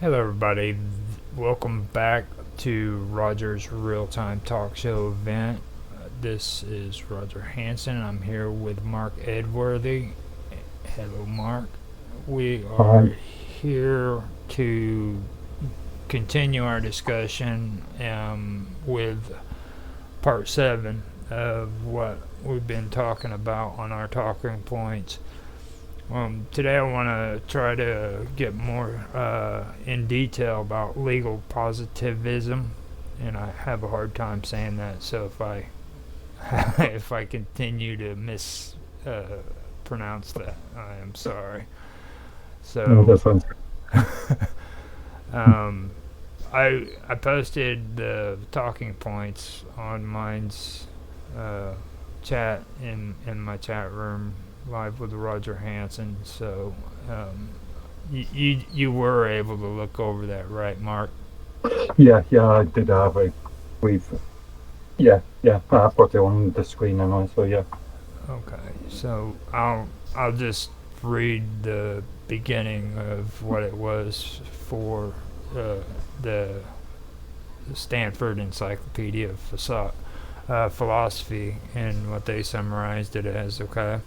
Hello, everybody. Welcome back to Roger's Real-Time Talkshow event. This is Roger Hanson. I'm here with Mark Edworthy. Hello, Mark. We are Um, here to continue our discussion with part 7 of what we've been talking about on our talking points. Today I want to try to get more in detail about legal positivism, and I have a hard time saying that. So if I if I continue to mispronounce that, I am sorry. no, So that sounds um, I posted the talking points on mine's uh, chat in my chat room live with Roger Hanson. So you were able to look over that, right, Mark? yeah, I did have a brief, yeah, I've got it on the screen and all, so yeah. Okay. So I'll just read the beginning of what it was for uh, the Stanford Encyclopedia of Philosophy and what they summarized it as. Okay.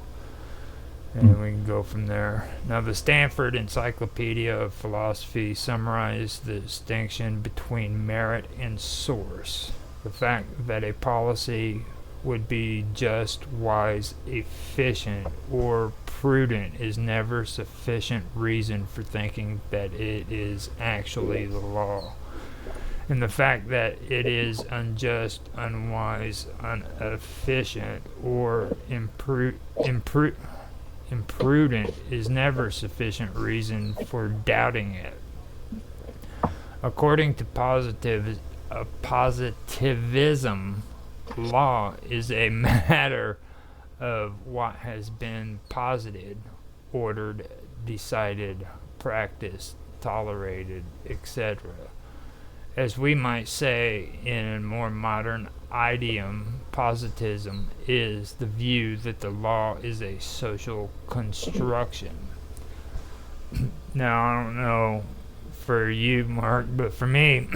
Mm. And we can go from there. Now, the Stanford Encyclopedia of Philosophy summarized the distinction between merit and source. The fact that a policy would be just, wise, efficient, or prudent is never sufficient reason for thinking that it is actually the law. And the fact that it is unjust, unwise, inefficient, or imprudent is never sufficient reason for doubting it. According to positivism, law is a matter of what has been posited, ordered, decided, practiced, tolerated, etc. As we might say in a more modern idiom, positivism is the view that the law is a social construction. Now, I don't know for you, Mark, but for me,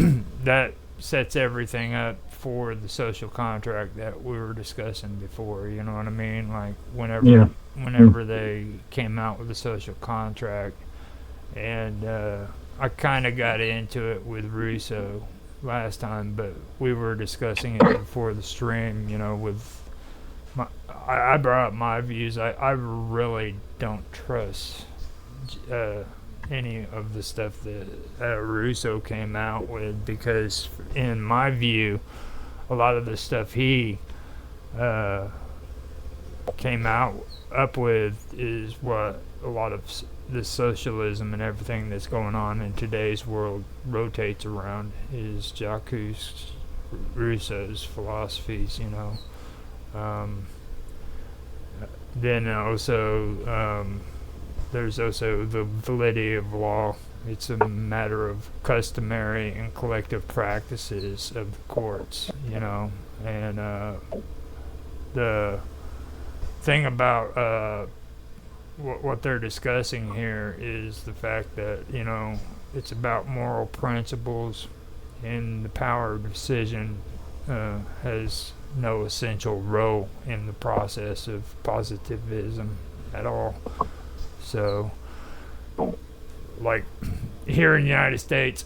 that sets everything up for the social contract that we were discussing before. You know what I mean? Like Yeah. Mm. whenever they came out with the social contract, and I kind of got into it with Russo last time, but we were discussing it before the stream. With I brought up my views. I really don't trust uh, any of the stuff that Russo came out with because, in my view, a lot of the stuff he uh, came out up with is what a lot of this socialism and everything that's going on in today's world rotates around is Jacques Rousseau's philosophies. Um, then also there's also the validity of law. It's a matter of customary and collective practices of the courts, and the thing about what they're discussing here is the fact that it's about moral principles, and the power of decision has no essential role in the process of positivism at all. So, like here in the United States,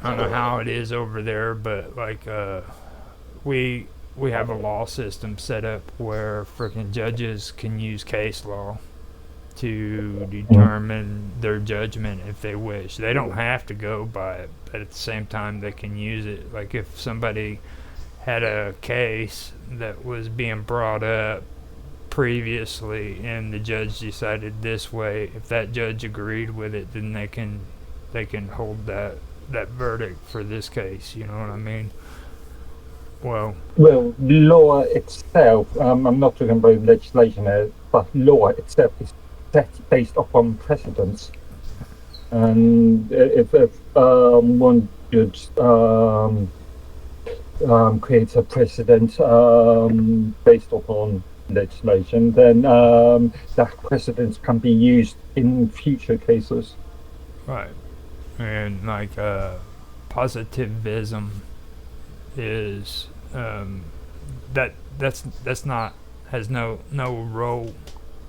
I don't know how it is over there, but like we we have a law system set up where freaking judges can use case law to Mm. determine their judgment if they wish. They don't have to go by it, but at the same time they can use it. Like if somebody had a case that was being brought up previously and the judge decided this way, if that judge agreed with it, then they can hold that verdict for this case. You know what I mean? Well, Well, law itself, I'm not talking about legislation here, but law itself is set based upon precedents. And if one judge creates a precedent based upon legislation, then that precedent can be used in future cases. right. And like positivism is that's not has no role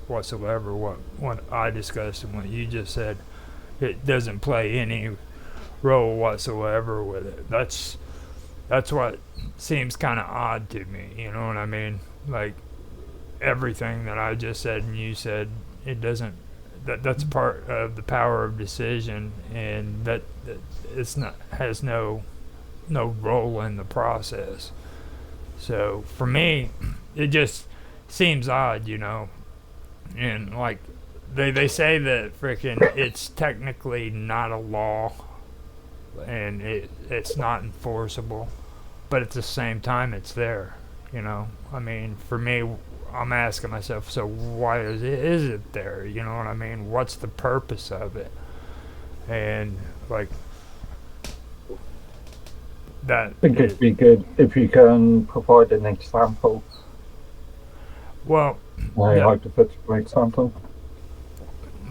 whatsoever. What I discussed and what you just said, it doesn't play any role whatsoever with it. That's what seems kind of odd to me. You know what I mean? Like everything that I just said and you said, it doesn't. That's part of the power of decision, and that it's not has no role in the process. So for me, it just seems odd, you know. And like they say that freaking it's technically not a law and it's not enforceable, but at the same time it's there, you know. I mean, for me, I'm asking myself, so why is it there? You know what I mean? What's the purpose of it? And like that I think is, it'd be good if you can provide an example, well, a the hypothetical example.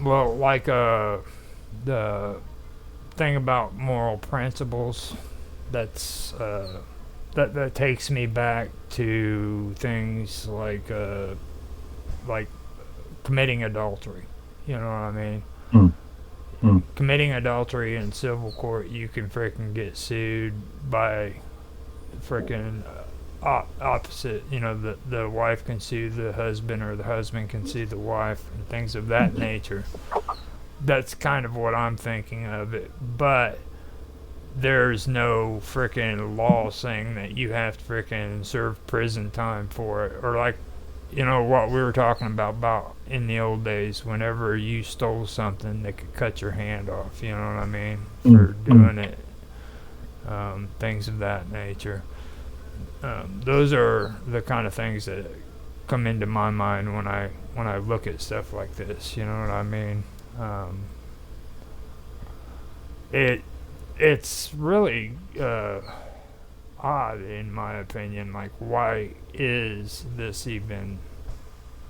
well like the thing about moral principles, that's that takes me back to things like committing adultery. You know what I mean? Mm, mm, Committing adultery in civil court, you can freaking get sued by freaking opposite. You know, the wife can sue the husband, or the husband can sue the wife, and things of that nature. That's kind of what I'm thinking of it, but there's no freaking law saying that you have to freaking serve prison time for it, or like, you know, what we were talking about in the old days, whenever you stole something they could cut your hand off, you know what I mean, mm, for mm. doing it. Things of that nature. Those are the kind of things that come into my mind when I look at stuff like this, you know what I mean. um, it it's really odd, in my opinion. Like, why is this even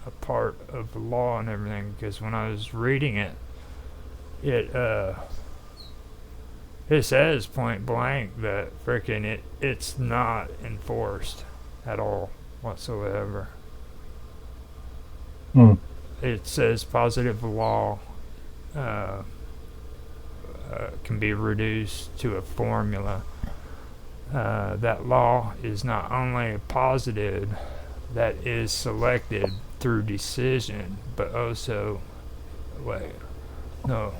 a part of the law and everything? Because when I was reading it, it it says point blank that freaking it's not enforced at all whatsoever. Mm. It says positive law uh, can be reduced to a formula. That law is not only positive, that is selected through decision, but also, wait, no.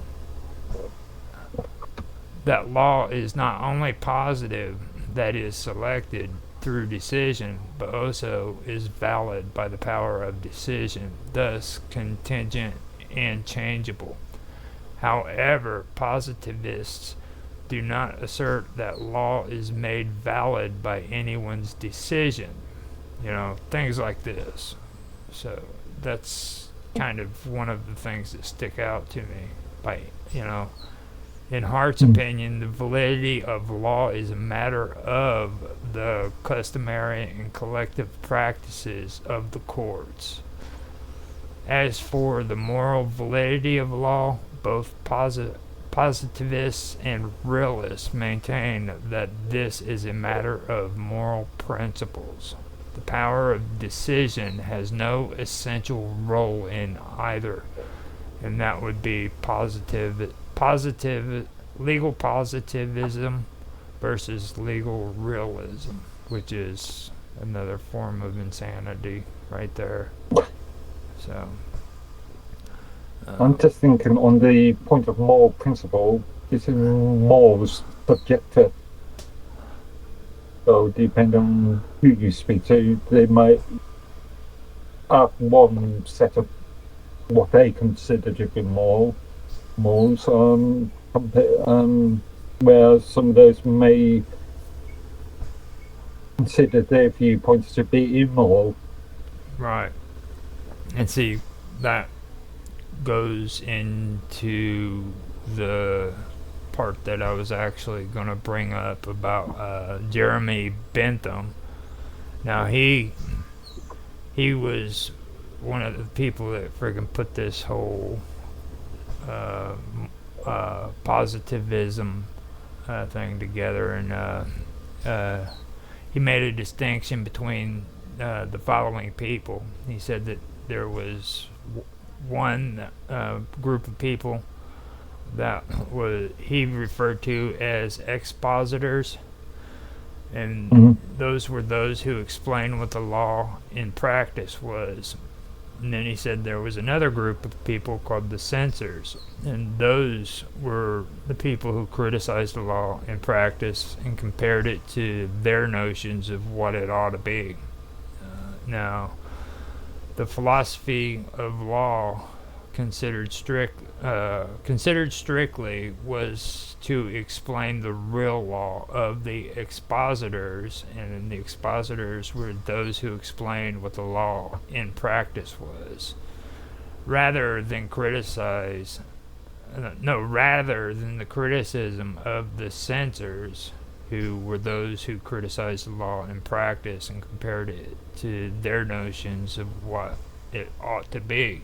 That law is not only positive, that is selected through decision, but also is valid by the power of decision, thus contingent and changeable. However, positivists do not assert that law is made valid by anyone's decision. You know, things like this. So that's kind of one of the things that stick out to me. By, you know, in Hart's Mm. opinion, the validity of law is a matter of the customary and collective practices of the courts. As for the moral validity of law, both positivists and realists maintain that this is a matter of moral principles. The power of decision has no essential role in either, and that would be positive legal positivism versus legal realism, which is another form of insanity right there. So I'm just thinking on the point of moral principle, isn't morals subjective? So depending on who you speak to, they might have one set of what they consider to be morals, whereas some of those may consider their viewpoints to be immoral. right, and see, that goes into the part that I was actually going to bring up about Jeremy Bentham. Now he was one of the people that friggin' put this whole uh, positivism thing together, and he made a distinction between the following people. He said that there was one group of people that was he referred to as expositors, and Mhm. those were those who explained what the law in practice was. And then he said there was another group of people called the censors, and those were the people who criticized the law in practice and compared it to their notions of what it ought to be. Now, the philosophy of law considered strictly was to explain the real law of the expositors, and the expositors were those who explained what the law in practice was, rather than criticize. No, rather than the criticism of the censors, who were those who criticized the law in practice and compared it to their notions of what it ought to be.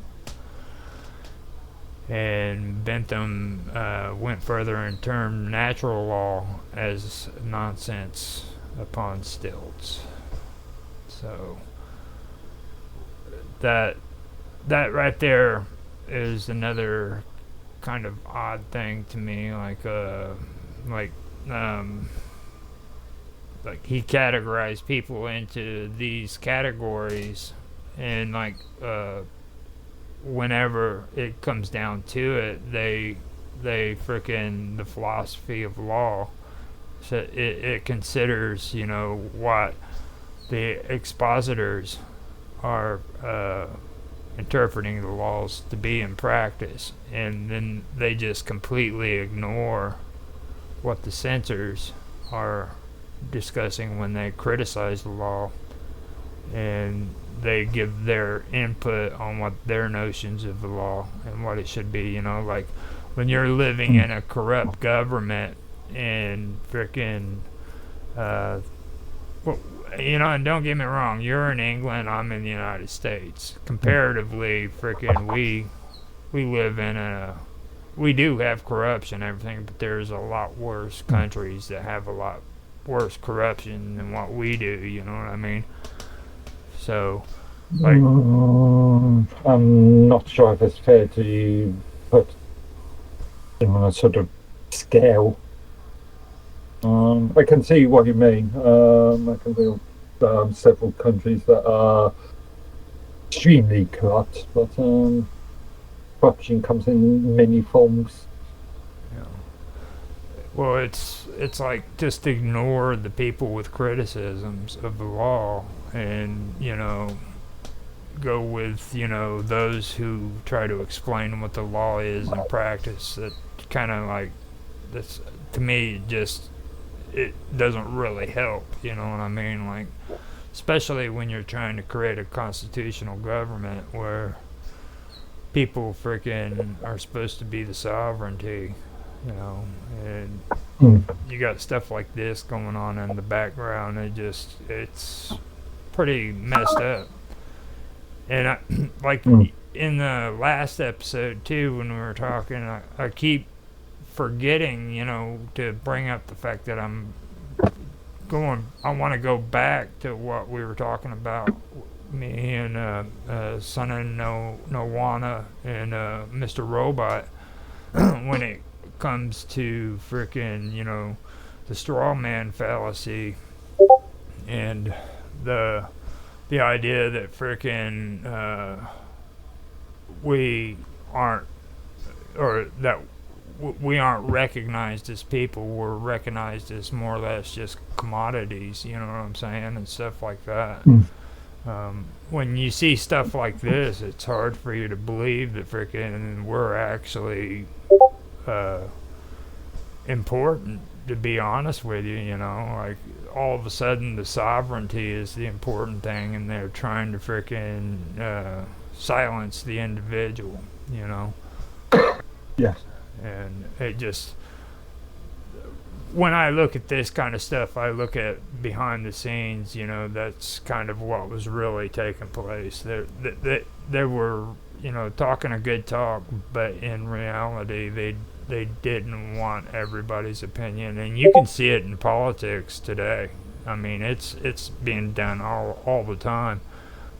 And Bentham went further and termed natural law as nonsense upon stilts. So that that right there is another kind of odd thing to me. Like um, like he categorized people into these categories, and whenever it comes down to it, they frickin' the philosophy of law. So it considers, what the expositors are interpreting the laws to be in practice, and then they just completely ignore what the censors are discussing when they criticize the law, and they give their input on what their notions of the law and what it should be. Like when you're living in a corrupt government and frickin' uh, well, and don't get me wrong, you're in England, I'm in the United States. Comparatively, frickin' we live in we do have corruption and everything, but there's a lot worse countries that have a lot worse corruption than what we do. You know what I mean? So, like, I'm not sure if it's fair to put them on a sort of scale. I can see what you mean. I can see several countries that are extremely corrupt, but corruption comes in many forms. you know, well, it's like just ignore the people with criticisms of the law, and go with those who try to explain what the law is in practice. That kind of like that's to me just it doesn't really help. You know what I mean? Like, especially when you're trying to create a constitutional government where people freaking are supposed to be the sovereignty, and Mm. you got stuff like this going on in the background. It's pretty messed up. And like Mm. in the last episode too, when we were talking, I keep forgetting, to bring up the fact that I want to go back to what we were talking about, me and Son of Nowana and Mr. Robot, when it comes to frickin', the straw man fallacy, and the the idea that frickin' we aren't, or that we aren't recognized as people. We're recognized as more or less just commodities. You know what I'm saying, and stuff like that. Mm. When you see stuff like this, it's hard for you to believe that frickin' we're actually uh, important. To be honest with you, like all of a sudden the sovereignty is the important thing, and they're trying to frickin' silence the individual. Yes. And it just, when I look at this kind of stuff, I look at behind the scenes. That's kind of what was really taking place. They were, talking a good talk, but in reality, they didn't want everybody's opinion, and you can see it in politics today. I mean, it's being done all the time.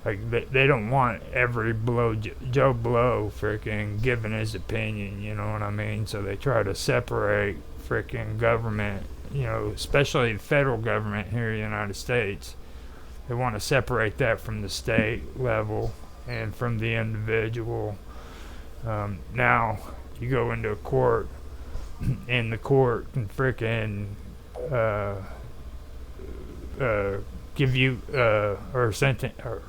Like they don't want every Joe Blow freaking giving his opinion. You know what I mean? So they try to separate freaking government. You know, especially the federal government here in the United States. They want to separate that from the state level and from the individual. Now you go into a court, and the court can freaking uh, uh, give you or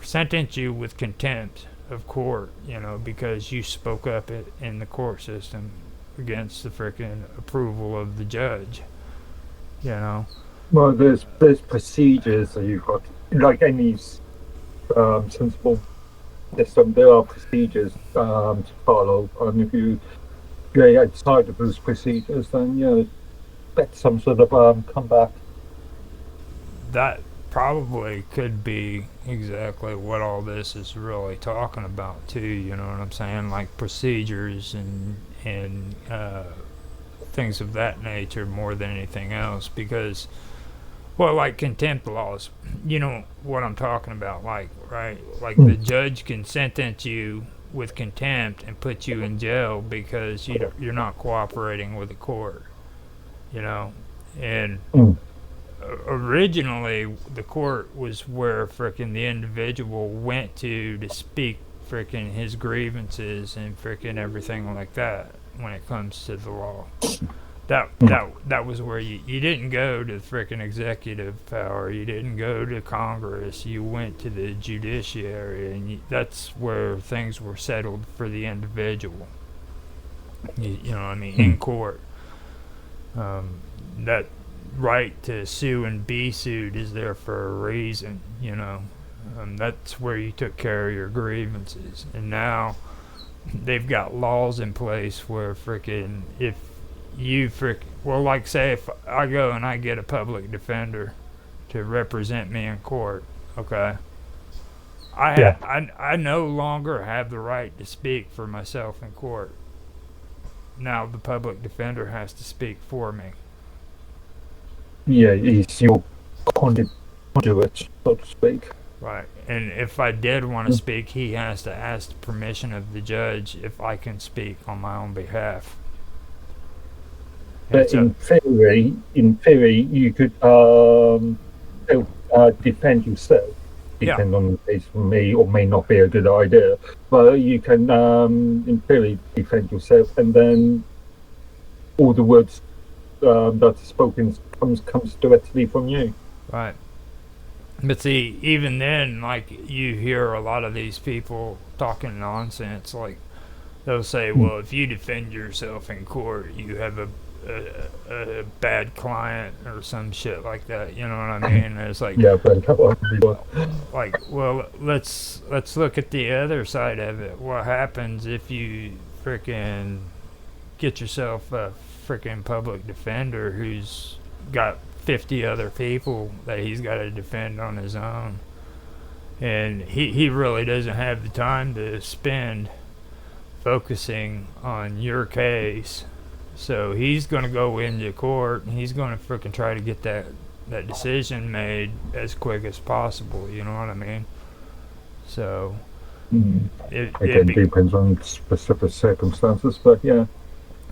sentence you with contempt of court, you know, because you spoke up in the court system against the freaking approval of the judge, you know. Well, there's procedures that you've got, like any sensible system. There are procedures to follow, and if you go outside of those procedures, then expect some sort of comeback. That probably could be exactly what all this is really talking about too. You know what I'm saying? Like procedures and things of that nature more than anything else. Because, well, like contempt laws, you know what I'm talking about? Like, right? Like the Mm, judge can sentence you with contempt and put you in jail because you're not cooperating with the court. You know, and mm, originally the court was where frickin' the individual went to speak frickin' his grievances and frickin' everything like that when it comes to the law. mm. That was where you didn't go to the frickin' executive power. You didn't go to Congress. You went to the judiciary, and that's where things were settled for the individual. You know what I mean? In Mm. court. That right to sue and be sued is there for a reason, you know. That's where you took care of your grievances. And now they've got laws in place where frickin' if you well, like say if I go and I get a public defender to represent me in court, okay, Yeah, I no longer have the right to speak for myself in court. Now the public defender has to speak for me. yeah, he's your conduit, so to speak. Right. And if I did want to Mm. speak, he has to ask the permission of the judge if I can speak on my own behalf. And But so, in theory, you could still, defend yourself. yeah, Depend on the case for me, or may not be a good idea. But you can, in theory, defend yourself, and then all the words that are spoken comes directly from you. right. But see, even then, like, you hear a lot of these people talking nonsense. Like, they'll say, Mm. well, if you defend yourself in court, you have a bad client or some shit like that. You know what I mean? And it's Yeah, but that one before. well, let's look at the other side of it. What happens if you freaking get yourself a freaking public defender who's got 50 other people that he's got to defend on his own, and he really doesn't have the time to spend focusing on your case. So he's going to go into court and he's going to freaking try to get that decision made as quick as possible. You know what I mean? So Mm. it Again, depends on specific circumstances, but yeah.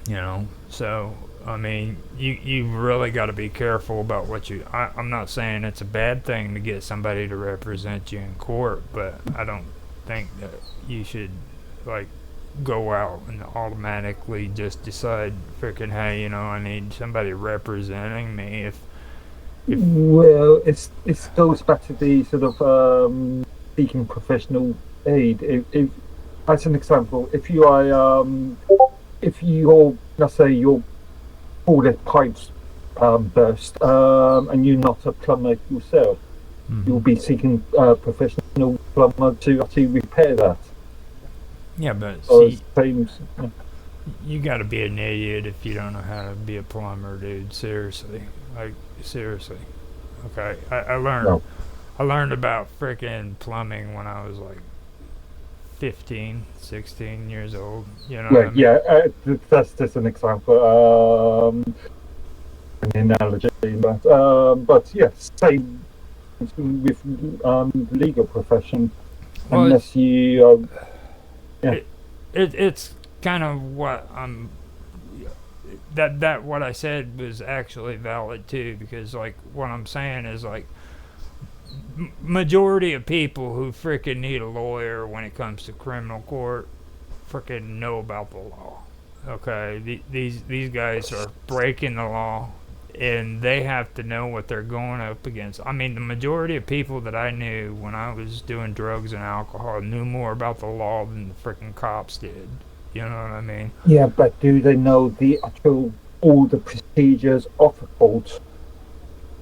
you know. So I mean, you really got to be careful about what you. I'm not saying it's a bad thing to get somebody to represent you in court, but I don't think that you should like go out and automatically just decide freaking hey, you know, I need somebody representing me if Well, it goes back to the sort of seeking professional aid. If as an example, if your let's say your toilet pipes burst, and you're not a plumber yourself, you'll hmm. be seeking a professional plumber to actually repair that. Yeah, but Or see, same, you got to be an idiot if you don't know how to be a plumber, dude. Seriously, like seriously. Okay, I learned no. I learned about freaking plumbing when I was like 15, 16 years old. You know what Well, I mean? yeah, that's just an example, an analogy, but yes, same with the legal profession. Well, it's Unless you, yeah, it, it's kind of what I'm that what I said was actually valid too, because like what I'm saying is like majority of people who freaking need a lawyer when it comes to criminal court freaking know about the law. Okay, these guys are breaking the law, and they have to know what they're going up against. I mean, the majority of people that I knew when I was doing drugs and alcohol knew more about the law than the freaking cops did. You know what I mean? yeah, but do they know the actual all the procedures of a court?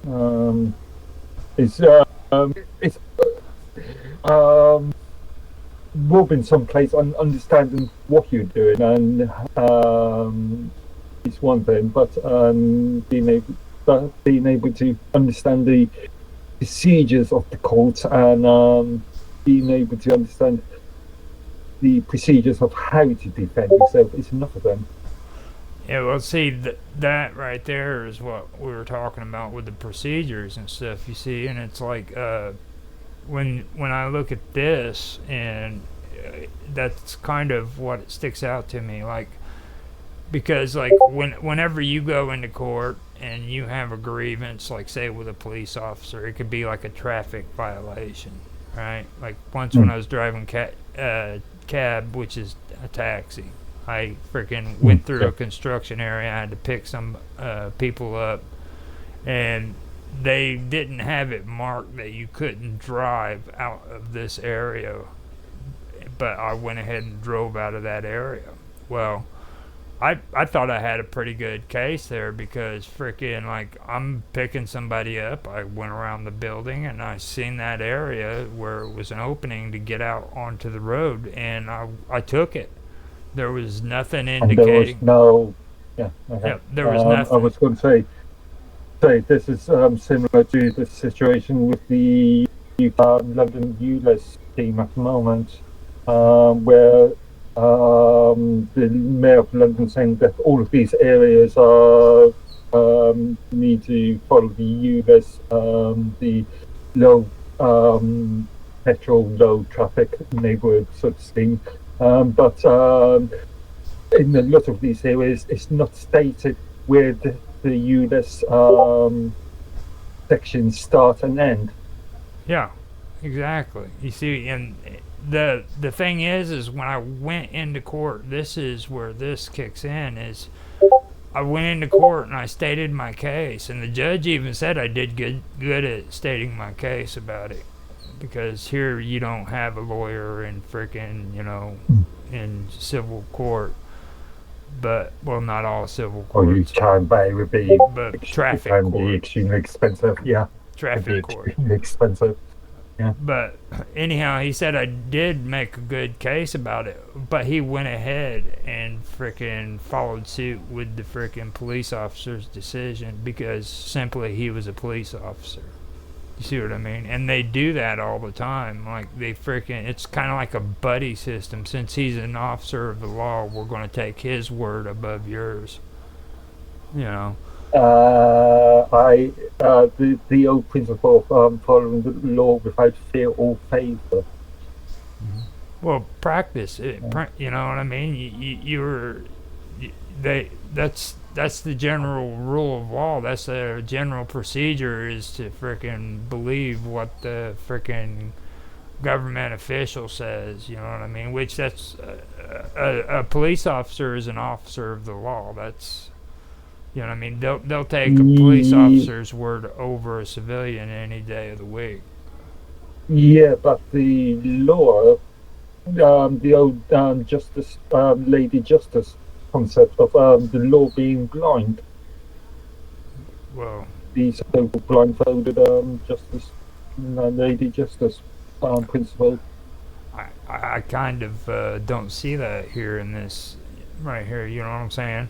Um, it's it's um robbing someplace and understanding what you're doing, and it's one thing, but being able to understand the procedures of the court, and being able to understand the procedures of how to defend yourself is another thing. Yeah, well, see, that right there is what we were talking about with the procedures and stuff, you see, and it's like, when I look at this, and that's kind of what it sticks out to me, like, because, like, whenever you go into court and you have a grievance, like, say, with a police officer, it could be like a traffic violation, right? Like, once when Mm, I was driving cab, which is a taxi, I freaking mm, went through yeah. a construction area. I had to pick some people up, and they didn't have it marked that you couldn't drive out of this area. But I went ahead and drove out of that area. Well, I thought I had a pretty good case there because freaking like I'm picking somebody up. I went around the building and I seen that area where it was an opening to get out onto the road, and I took it. There was nothing And there was indicating. no, yeah, okay. Yep, there was I nothing. was going to say this is similar to the situation with the London ULEZ scheme at the moment, where the Mayor of London saying that all of these areas are need to follow the ULEZ, the low petrol, low traffic neighbourhood sort of scheme. But in a lot of these areas, it's not stated where the ULEZ sections start and end. Yeah, exactly. You see, and the thing is when I went into court, this is where this kicks in. Is I went into court and I stated my case, and the judge even said I did good at stating my case about it, because here you don't have a lawyer in frickin' in civil court, but well, not all civil Or you courts, can, but but it traffic can be court, extremely expensive. Yeah, it can be traffic court. extremely expensive. Yeah. But anyhow, he said I did make a good case about it, but he went ahead and frickin' followed suit with the frickin' police officer's decision because simply he was a police officer. You see what I mean? And they do that all the time. Like they frickin' it's kind of like a buddy system. Since he's an officer of the law, we're going to take his word above yours. You know. I the old principle of following the law without fear or favor. Well, practice it. Yeah. You know what I mean? You're they that's the general rule of law. That's the general procedure is to frickin' believe what the frickin' government official says. You know what I mean? Which that's a police officer is an officer of the law. That's you know what I mean. They'll take a police officer's word over a civilian any day of the week. Yeah, but the law, the old justice, lady justice concept of the law being blind, Well, the so-called blindfolded justice, lady justice principle. I kind of don't see that here in this right here. You know what I'm saying?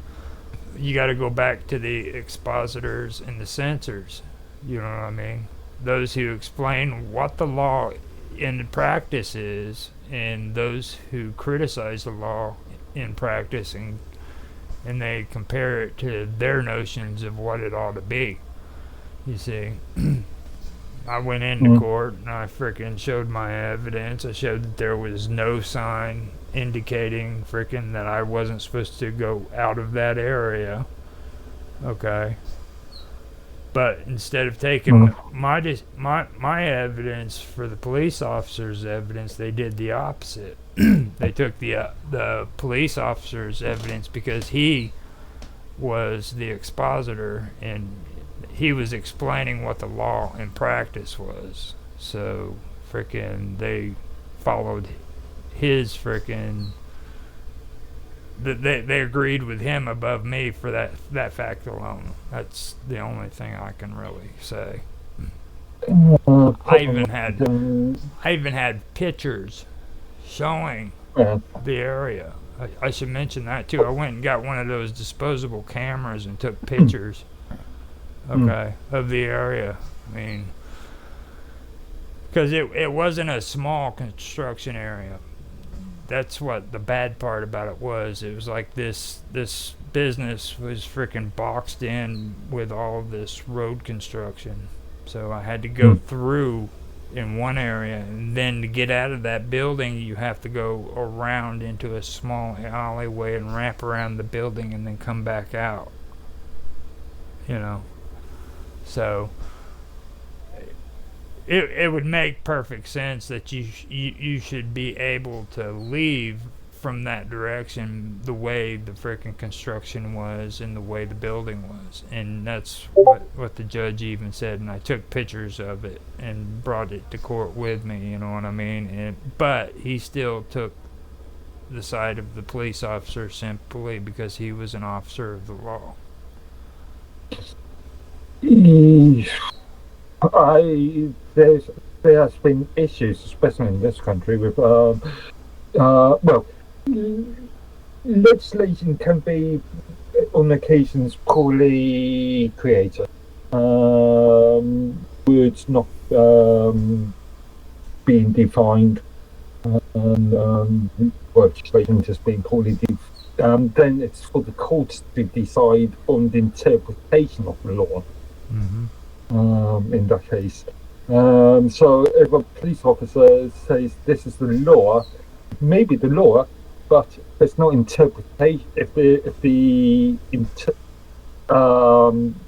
You got to go back to the expositors and the censors. You know what I mean? Those who explain what the law in practice is and those who criticize the law in practice, and they compare it to their notions of what it ought to be. You see, I went into Mm. court and I freaking showed my evidence. I showed that there was no sign indicating freaking that I wasn't supposed to go out of that area. Okay. But instead of taking Mm. my evidence for the police officer's evidence, they did the opposite. They took the police officer's evidence because he was the expositor and he was explaining what the law and practice was. So freaking they followed his freaking they agreed with him above me for that fact alone. That's the only thing I can really say. I Problem even had I even had pictures showing uh, the area. I should mention that too. I went and got one of those disposable cameras and took pictures, mm. okay, of the area. I mean, because it wasn't a small construction area. That's what the bad part about it was. It was like this business was freaking boxed in with all of this road construction. So I had to go Mm. through in one area, and then to get out of that building, you have to go around into a small alleyway and wrap around the building, and then come back out. You know, so it would make perfect sense that you should be able to leave from that direction the way the freaking construction was and the way the building was, and that's what the judge even said. And I took pictures of it and brought it to court with me. You know what I mean? But he still took the side of the police officer simply because he was an officer of the law. There has been issues, especially in this country, with well, legislation can be on occasions poorly created. Words not being defined, and legislation just being poorly defined. Then it's for the courts to decide on the interpretation of the law. Mm-hmm. In that case. So if a police officer says this is the law, maybe the law, but there's no interpretation. If the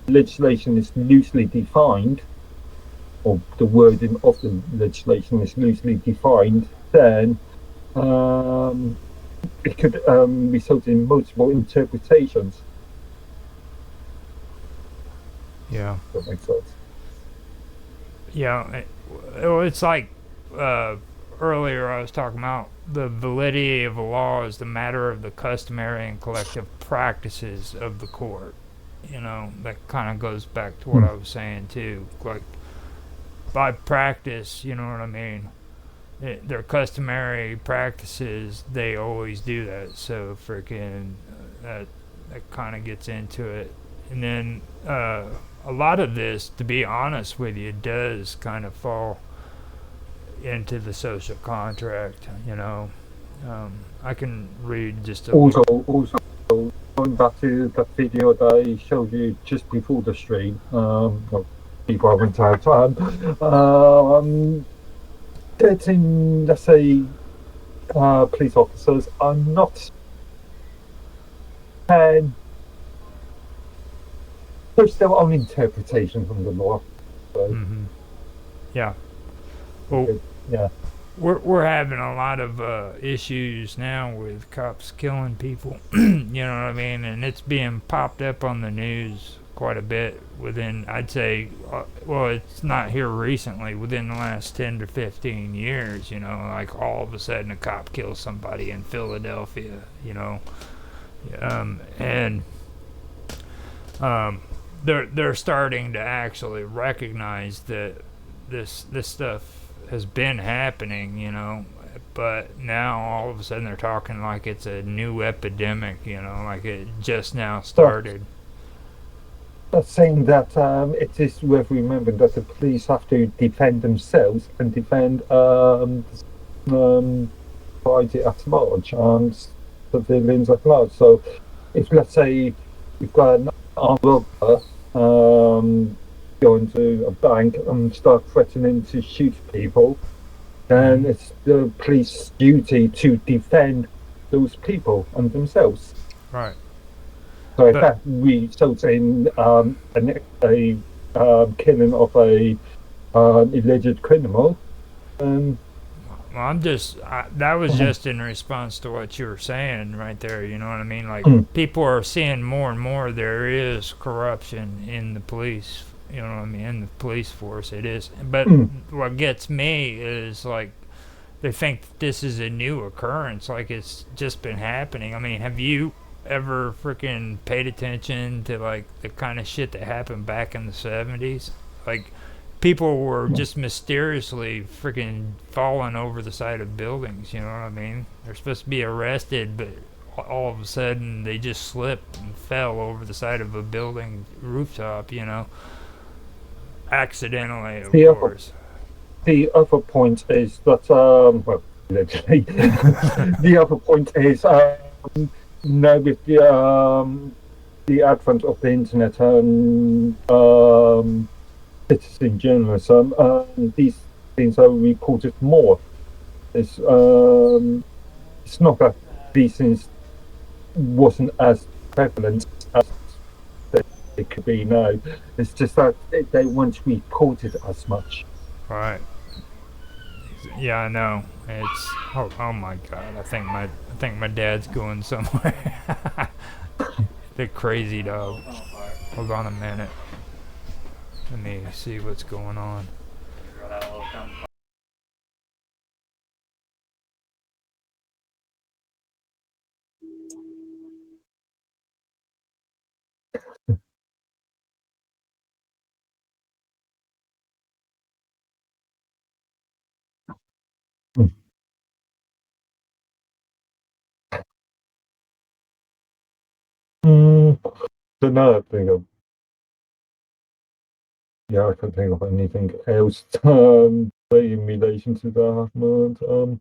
legislation is loosely defined, or the wording of the legislation is loosely defined, then it could result in multiple interpretations. Yeah. That makes sense. Yeah, it's like earlier I was talking about the validity of a law is the matter of the customary and collective practices of the court. You know, that kind of goes back to what Hmm. I was saying too. Like by practice, you know what I mean? Their customary practices, they always do that. So freaking that kind of gets into it, and then a lot of this, to be honest with you, does kind of fall into the social contract. You know, I can read just a Also, little. also going back to that video that I showed you just before the stream, well, before I went out, 13, let's say, police officers are not, and there's their own interpretation from the law. So, Mm-hmm. Yeah. Well, yeah. we're having a lot of issues now with cops killing people. You know what I mean? And it's being popped up on the news quite a bit within, I'd say, well, it's not here recently, within the last 10 to 15 years, you know, like all of a sudden a cop kills somebody in Philadelphia, you know. And they're starting to actually recognize that this stuff has been happening, you know, but now all of a sudden they're talking like it's a new epidemic, you know, like it just now started. That's saying that it is worth remembering that the police have to defend themselves and defend society at large, civilians at large. So if, let's say, you've got an armed robber going to a bank and start threatening to shoot people, then Mm-hmm. it's the police duty to defend those people and themselves. Right. So if But that results in a killing of a alleged criminal, then well, that was just in response to what you were saying right there. You know what I mean? Like, mm, people are seeing more and more there is corruption in the police. You know what I mean? In the police force, it is. But mm, what gets me is like they think this is a new occurrence, like it's just been happening. I mean, have you ever freaking paid attention to like the kind of shit that happened back in the 70s? Like, people were mm, just mysteriously freaking falling over the side of buildings, you know what I mean? They're supposed to be arrested, but all of a sudden they just slipped and fell over the side of a building rooftop, you know, accidentally, of the other course. the other point is that well, allegedly, the other point is now with the advent of the internet and citizen journalism, these things are reported more. It's it's not that these things wasn't as prevalent as they could be now. It's just that they weren't reported as much. Right. Yeah, I know. It's oh my god. I think my dad's going somewhere. The crazy dog. Hold on a minute. Let me see what's going on. Mm, don't know. Yeah, I can't think of anything else in relation to that. But,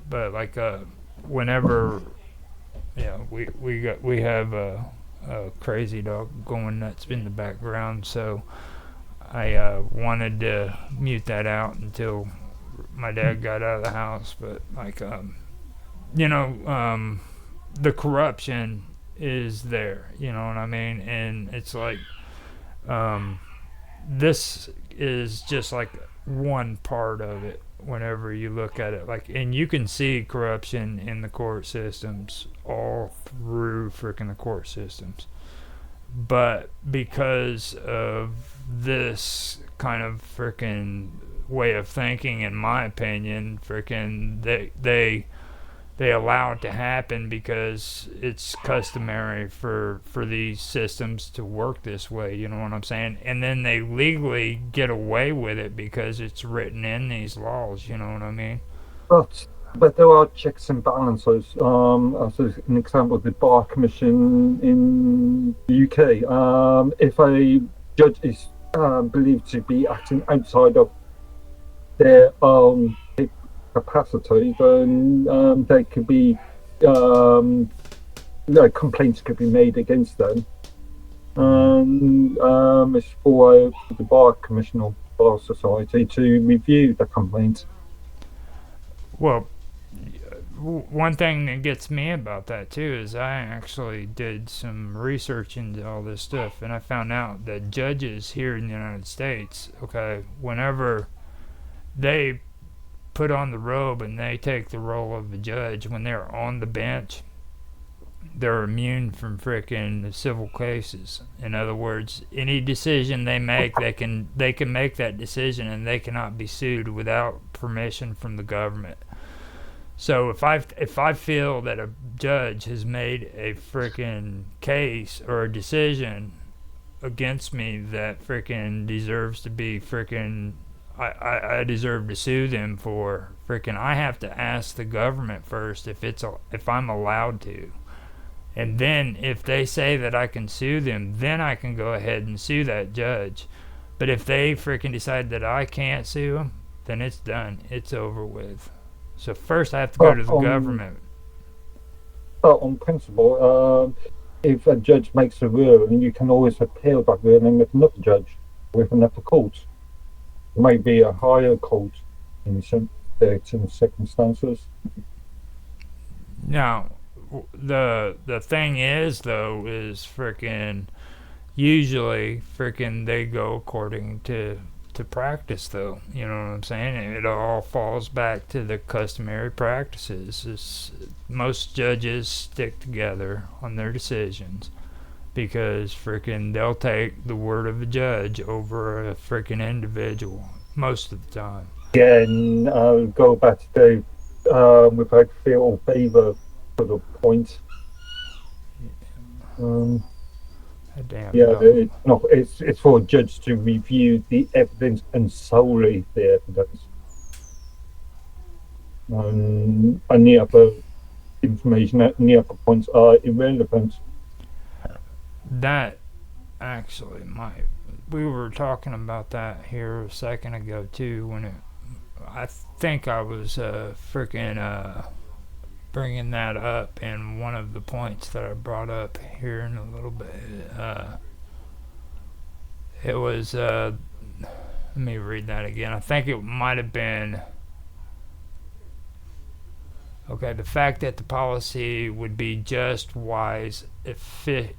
But like whenever yeah, we have a crazy dog going nuts in the background, so I wanted to mute that out until my dad got out of the house. But like you know, the corruption is there. You know what I mean? And it's like um, this is just like one part of it. Whenever you look at it, like, and you can see corruption in the court systems all through freaking the court systems. But because of this kind of freaking way of thinking, in my opinion, freaking they allow it to happen because it's customary for these systems to work this way, you know what I'm saying? And then they legally get away with it because it's written in these laws, you know what I mean? but but there are checks and balances. As an example, the Bar Commission in the UK. If a judge is believed to be acting outside of their capacity, then they could be complaints could be made against them, Mm. and it's for the Bar Commission or Bar Society to review the complaint. Well, one thing that gets me about that too is I actually did some research into all this stuff, and I found out that judges here in the United States, okay, whenever they put on the robe and they take the role of a judge, when they're on the bench, they're immune from frickin' civil cases. In other words, any decision they make, they can make that decision and they cannot be sued without permission from the government. So if I feel that a judge has made a freaking case or a decision against me that freaking deserves to be freaking I deserve to sue them for freaking I have to ask the government first if I'm allowed to. And then if they say that I can sue them, then I can go ahead and sue that judge. But if they freaking decide that I can't sue them, then it's done. It's over with. So first I have to go But to the government. on principle, if a judge makes a ruling, you can always appeal that ruling with another judge, with another court. It may be a higher court in certain circumstances. Now, the thing is though is freaking usually freaking they go according to practice though. You know what I'm saying? It all falls back to the customary practices. Most judges stick together on their decisions because freaking they'll take the word of a judge over a freaking individual most of the time. Again, go back to without fear or favour sort of point. Um, A damn yeah, dog. it's not. It's for a judge to review the evidence and solely the evidence. Any other information, any other points are irrelevant. That actually might. We were talking about that here a second ago too. When it, I think I was freaking bringing that up in one of the points that I brought up here in a little bit. It was. Let me read that again. I think it might have been. Okay, the fact that the policy would be just, wise, efficient,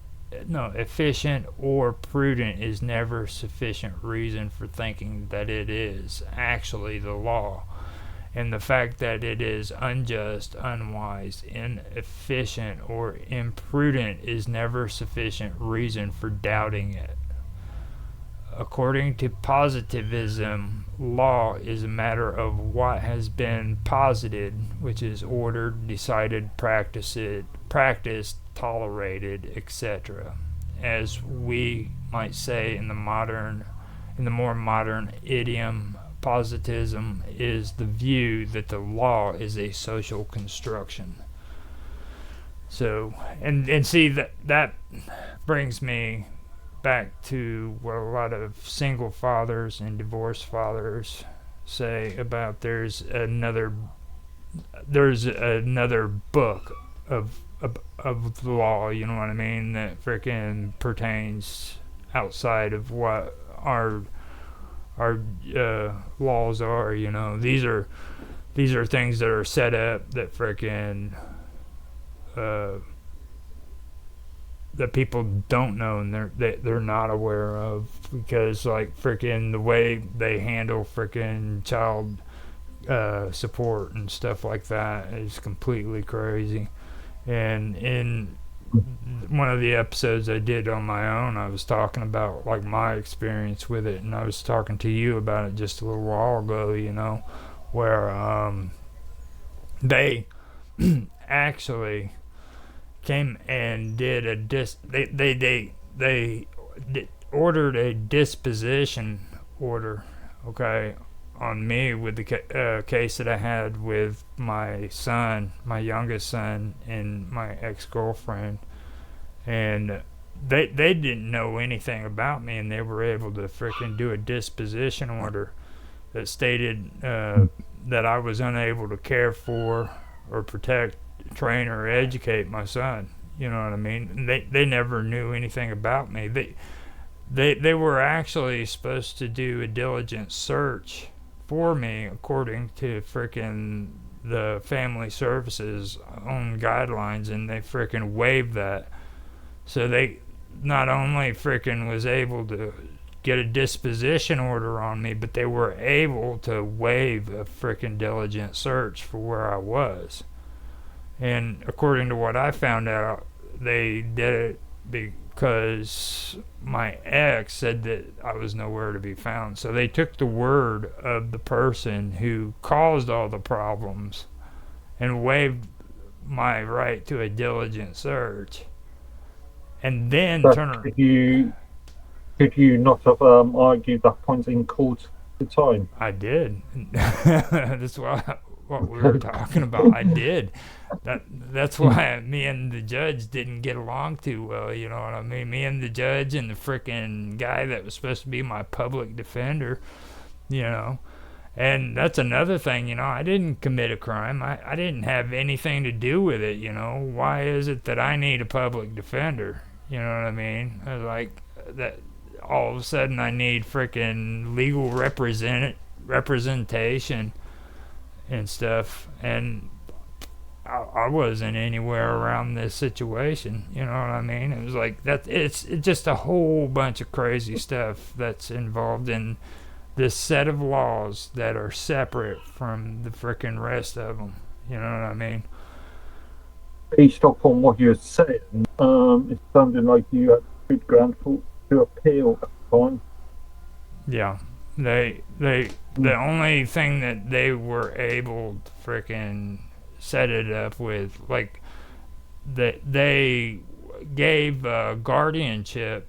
or prudent is never sufficient reason for thinking that it is actually the law. And the fact that it is unjust, unwise, inefficient, or imprudent is never sufficient reason for doubting it. According to positivism, law is a matter of what has been posited, which is ordered, decided, practiced, tolerated, etc. As we might say in the more modern idiom, positivism is the view that the law is a social construction. So, and see that brings me back to what a lot of single fathers and divorced fathers say about there's another book of the law, you know what I mean, that freaking pertains outside of what our laws are. You know, these are things that are set up that freaking uh, that people don't know and they're not aware of, because like freaking the way they handle freaking child support and stuff like that is completely crazy. And in one of the episodes I did on my own, I was talking about like my experience with it, and I was talking to you about it just a little while ago. You know, where they actually came and did a ordered a disposition order, okay, on me with the case that I had with my son, my youngest son, and my ex-girlfriend. And they didn't know anything about me, and they were able to freaking do a disposition order that stated that I was unable to care for or protect, train, or educate my son. You know what I mean? And they never knew anything about me. They were actually supposed to do a diligent search for me according to freaking the family services own guidelines, and they freaking waived that. So they not only freaking was able to get a disposition order on me, but they were able to waive a freaking diligent search for where I was. And according to what I found out, they did it because my ex said that I was nowhere to be found. So they took the word of the person who caused all the problems and waived my right to a diligent search. And then But turn around. could you not have argued that point in court at the time? I did. That's what we were talking about. I did. That's why me and the judge didn't get along too well. You know what I mean? Me and the judge and the freaking guy that was supposed to be my public defender. You know. And that's another thing, I didn't commit a crime. I didn't have anything to do with it, Why is it that I need a public defender? You know what I mean? Like, that all of a sudden I need freaking legal representation and stuff. And I wasn't anywhere around this situation, you know what I mean? It was like that. It's just a whole bunch of crazy stuff that's involved in this set of laws that are separate from the frickin' rest of them. You know what I mean? Based upon what you're saying, it sounded like you had good ground to appeal at the time. Yeah. The only thing that they were able to frickin' set it up with, like, that they gave guardianship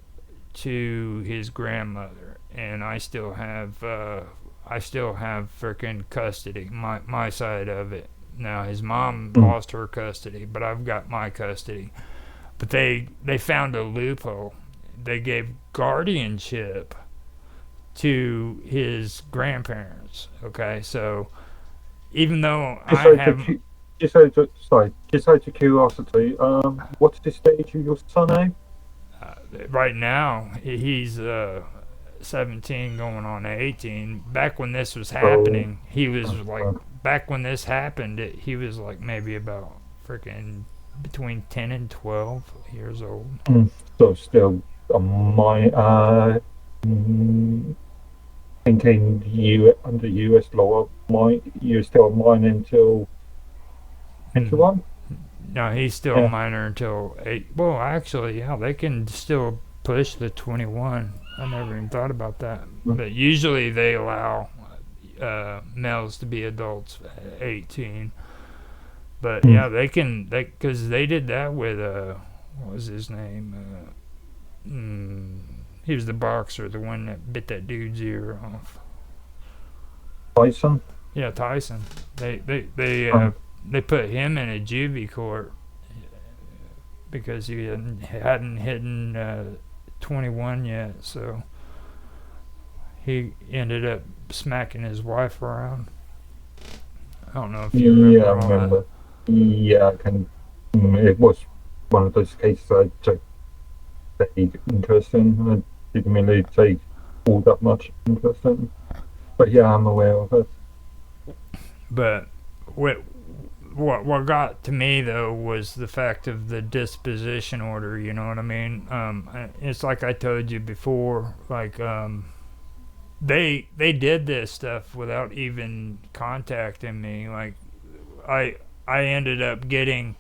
to his grandmother, and I still have freaking custody, my side of it. Now his mom lost her custody, but I've got my custody. But they found a loophole. They gave guardianship to his grandparents. Okay, so even though just out of curiosity, what's the stage of your son now? Right now he's 17 going on 18. Back when this was happening, he was like, back when this happened, he was like maybe about freaking between 10 and 12 years old. So still thinking you under US law, you're still a minor until 21? No, he's still a minor until 8. Well, actually, yeah, they can still push the 21. I never even thought about that. But usually they allow males to be adults at 18. But yeah, they can, because they did that with, what was his name? He was the boxer, the one that bit that dude's ear off. Tyson? Yeah, Tyson. They put him in a juvie court because he hadn't hit 21 yet, so he ended up smacking his wife around. I don't know if you remember. Yeah, I remember. That. Yeah, I can. It was one of those cases I took very interesting. I didn't really take all that much interest in, but yeah, I'm aware of it. But what got to me though was the fact of the disposition order. You know what I mean? It's like I told you before. Like they did this stuff without even contacting me. Like I ended up getting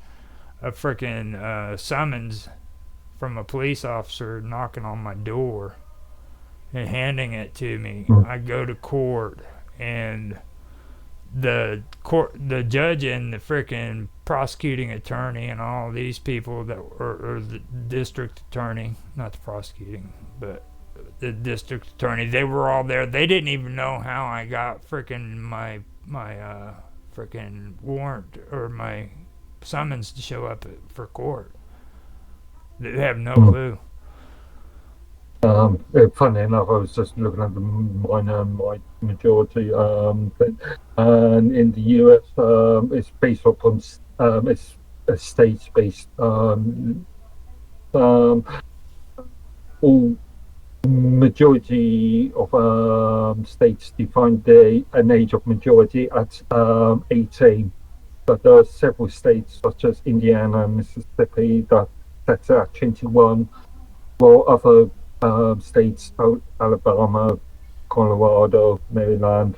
a freaking summons from a police officer knocking on my door and handing it to me. I go to court, and the judge and the freaking prosecuting attorney and all these people that or the district attorney, not the prosecuting, but the district attorney, they were all there. They didn't even know how I got freaking my freaking warrant or my summons to show up for court. They have no clue. Funny enough, I was just looking at the minor majority thing, and in the US, it's based upon it's a states-based. All majority of states define an age of majority at 18, but there are several states such as Indiana and Mississippi that's at 21, while other states, Alabama, Colorado, Maryland,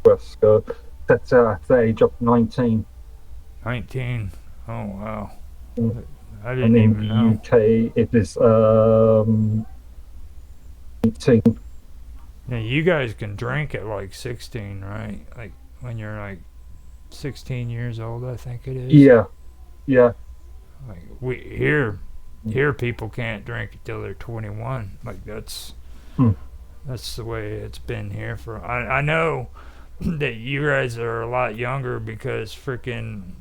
Nebraska, that's at the age of 19. 19. Oh wow! I didn't even know. In the UK, it is 18. Now you guys can drink at like 16, right? Like when you're like 16 years old, I think it is. Yeah. Like we here people can't drink until they're 21. Like that's the way it's been here for. I know that you guys are a lot younger because freaking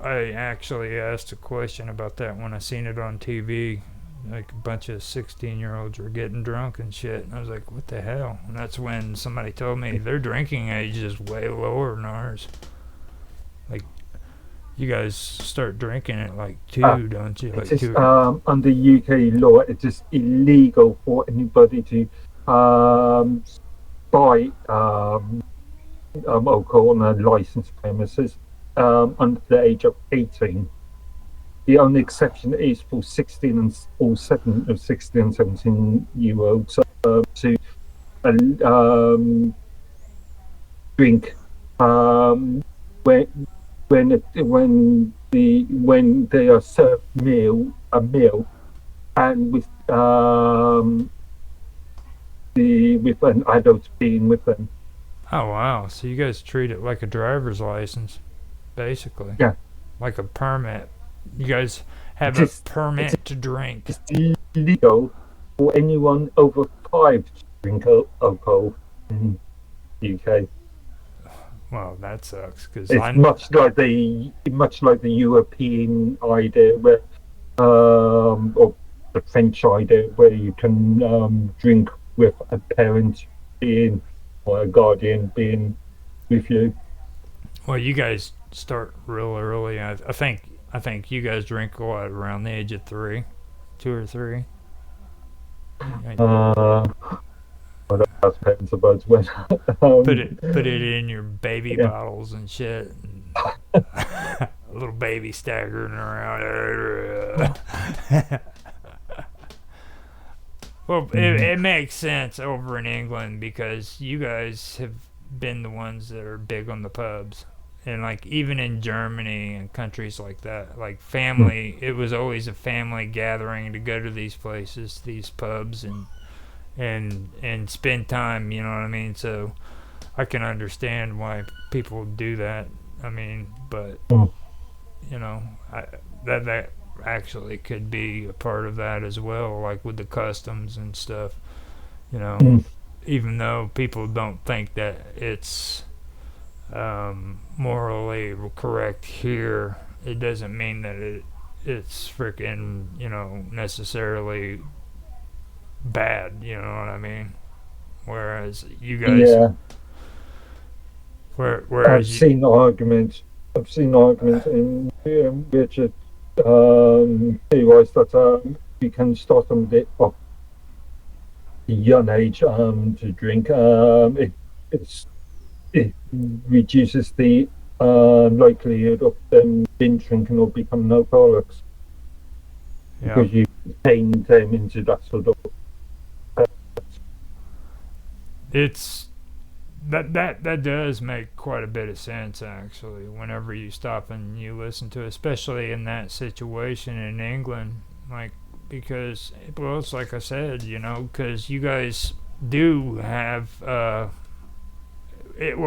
I actually asked a question about that when I seen it on TV. Like a bunch of 16-year-olds were getting drunk and shit, and I was like, "What the hell?" And that's when somebody told me their drinking age is way lower than ours. Like, you guys start drinking at like Uh, two, don't you? it Like is two. under UK law, it is illegal for anybody to buy alcohol on a licensed premises under the age of 18. The only exception is for 16 and or 16 and 17-year olds to um, drink um, when when they are served a meal and with an adult being with them. Oh wow! So you guys treat it like a driver's license, basically, Yeah, like a permit. You guys have it a is it permit to drink. is illegal for anyone over five to drink alcohol in the UK. Well, that sucks because It's I. much like the European idea where or the French idea where you can drink with a parent being or a guardian being with you. Well, you guys start real early. I think you guys drink a lot around the age of 3, 2 or 3. Right. Uh, well, that depends about when. Put it in your baby Yeah. bottles and shit. And a little baby staggering around. Well, Mhm. it makes sense over in England because you guys have been the ones that are big on the pubs. And like even in Germany and countries like that, like family, it was always a family gathering to go to these places, these pubs, and spend time. You know what I mean? So I can understand why people do that. I mean, but Mm. you know, that actually could be a part of that as well, like with the customs and stuff. You know, Mm. even though people don't think that it's morally correct here, it doesn't mean that it's freaking necessarily bad. You know what I mean? Whereas you guys, Yeah, I've whereas you, seen arguments. I've seen arguments in which it theorized that you can start them of a young age to drink. It's it reduces the likelihood of them binge drinking or becoming alcoholics yeah, because you train them into that sort of. it's that does make quite a bit of sense actually. Whenever you stop and you listen to it, especially in that situation in England, like because well, it's like I said, because you guys do have well,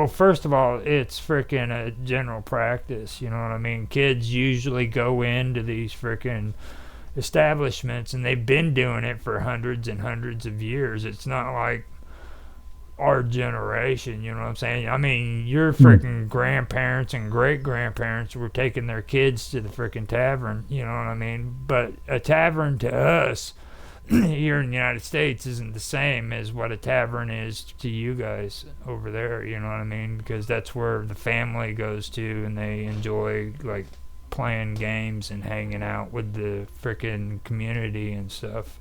first of all, it's freaking a general practice. You know what I mean? Kids usually go into these freaking establishments, and they've been doing it for hundreds and hundreds of years. It's not like our generation, you know what I'm saying? I mean, your Mm. freaking grandparents and great grandparents were taking their kids to the freaking tavern, you know what I mean? But a tavern to us here in the United States isn't the same as what a tavern is to you guys over there, you know what I mean? Because that's where the family goes to and they enjoy like playing games and hanging out with the freaking community and stuff.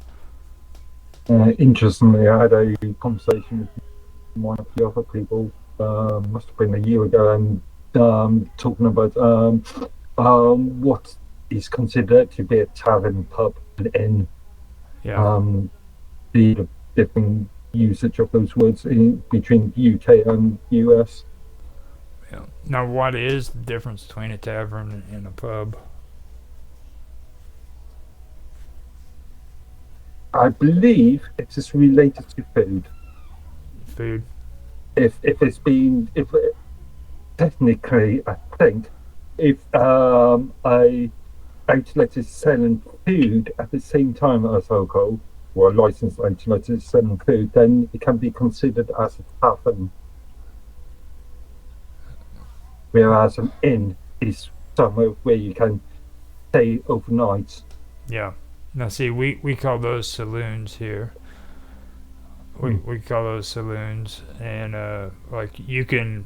Interestingly, I had a conversation with one of the other people, must have been a year ago, and talking about what is considered to be a tavern, pub, and inn. Yeah. Um, the different usage of those words in between UK and US. Yeah. Now, what is the difference between a tavern and a pub? I believe it is related to food. Food. If it's been if technically, I think if a outlet is selling food at the same time as alcohol, or a licensed outlet is selling food, then it can be considered as a tavern. whereas an inn is somewhere where you can stay overnight. Yeah. Now, see, we call those saloons here. Mm. We call those saloons, and like you can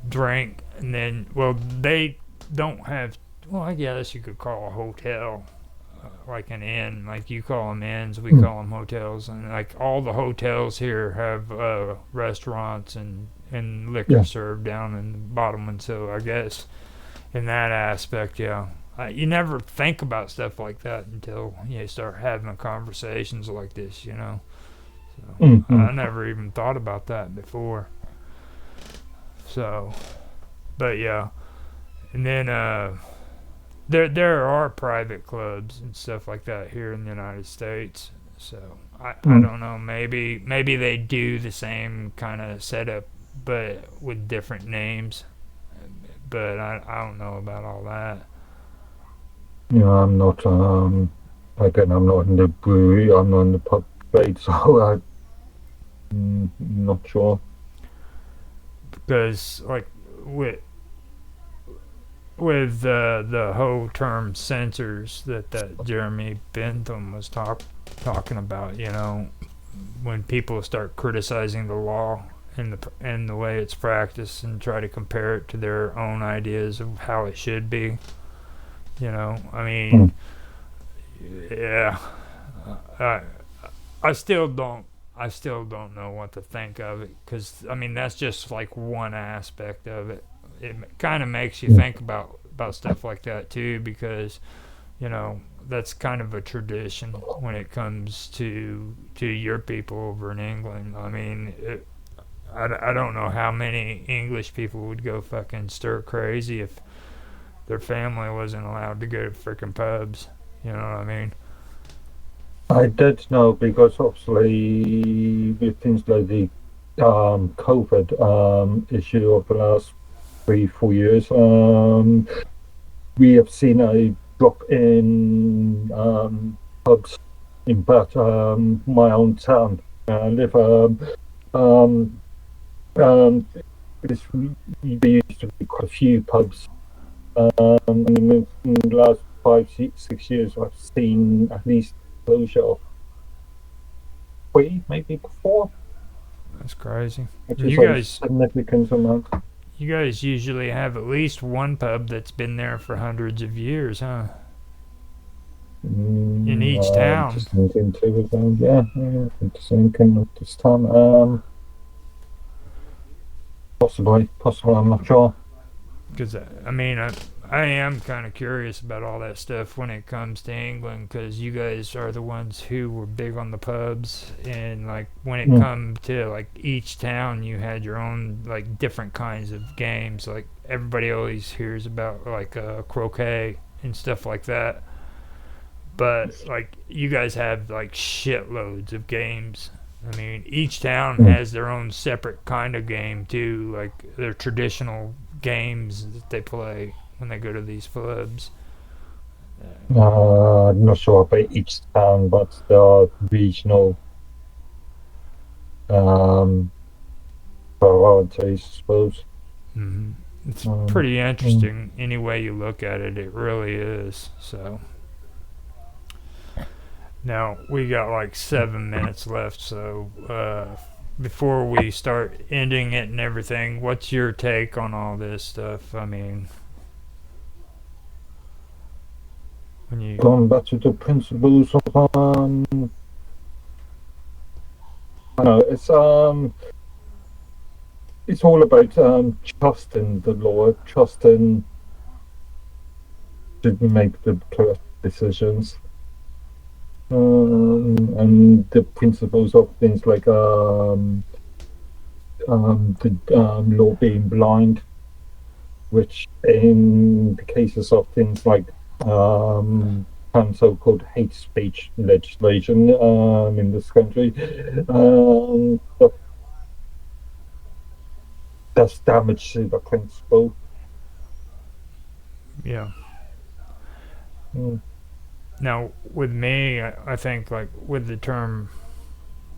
drink, and then well they don't have. Well, I guess you could call a hotel like an inn. Like you call them inns, we Mm. call them hotels, and like all the hotels here have restaurants and liquor Yeah, served down in the bottom, and so I guess in that aspect, yeah. You never think about stuff like that until you start having conversations like this, you know. So mm-hmm. I never even thought about that before. So, but yeah, and then there are private clubs and stuff like that here in the United States. So I Mm. don't know. Maybe they do the same kind of setup, but with different names. But I don't know about all that. Yeah, I'm not. Again, I'm not in the brewery. I'm not in the pub trade, so I'm not sure. Because like with the whole term censors that Jeremy Bentham was talking about, you know, when people start criticizing the law and the way it's practiced and try to compare it to their own ideas of how it should be, you know, I mean, Mm. yeah, I I still don't. I still don't know what to think of it because I mean that's just like one aspect of it. It kind of makes you Yeah. think about stuff like that too because you know that's kind of a tradition when it comes to your people over in England. I mean, I don't know how many English people would go fucking stir crazy if their family wasn't allowed to go to freaking pubs. You know what I mean? I did know because obviously with things like the COVID issue of the last 3, 4 years, we have seen a drop in pubs in but my own town. I live um, um, this, there used to be quite a few pubs. And in the last 5, 6 years, I've seen at least closure of three, maybe four, That's crazy. which is You a guys significant amount. You guys usually have at least one pub that's been there for hundreds of years, huh? In each town. Just thinking too, yeah, yeah, just thinking of this time. Possibly, I'm not sure. Because, I mean, I am kind of curious about all that stuff when it comes to England because you guys are the ones who were big on the pubs. And, like, when it Mm. come to, like, each town, you had your own, like, different kinds of games. Like, everybody always hears about, like, croquet and stuff like that. But like you guys have like shitloads of games. I mean, each town Mm. has their own separate kind of game too, like their traditional games that they play when they go to these clubs. Not sure about each town, but there are regional um, varieties, I suppose. Mm-hmm. It's Um, pretty mm. interesting any way you look at it. It really is. So now we got like 7 minutes left. So before we start ending it and everything, what's your take on all this stuff? I mean, when you Going back to the principles of I know it's all about trusting the law, trusting to make the correct decisions, and the principles of things like the law being blind, which in the cases of things like so-called hate speech legislation in this country, that does damage to the principle. yeah. Mm. Now with me, I think like with the term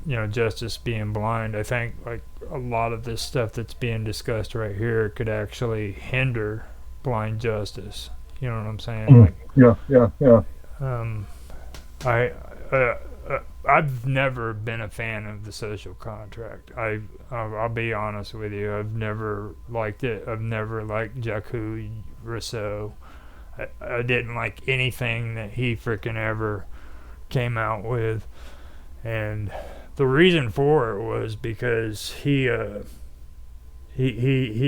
justice being blind. I think like a lot of this stuff that's being discussed right here could actually hinder blind justice. You know what I'm saying? Mm. Like, Yeah, yeah, yeah. um, I uh, I've never been a fan of the social contract. I'll be honest with you. I've never liked it. I've never liked Jacques Rousseau. I didn't like anything that he freaking ever came out with, and the reason for it was because he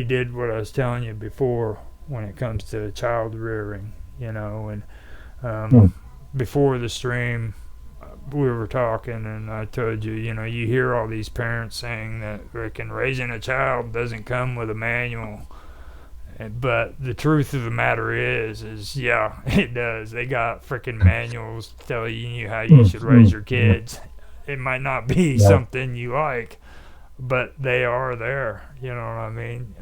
did what I was telling you before when it comes to child rearing, and Mm. before the stream we were talking and I told you, you hear all these parents saying that freaking raising a child doesn't come with a manual. But the truth of the matter is, yeah, it does. They got freaking manuals telling you how you Mm. should raise Mm. your Mm. kids. It might not be Yeah. something you like, but they are there. You know what I mean?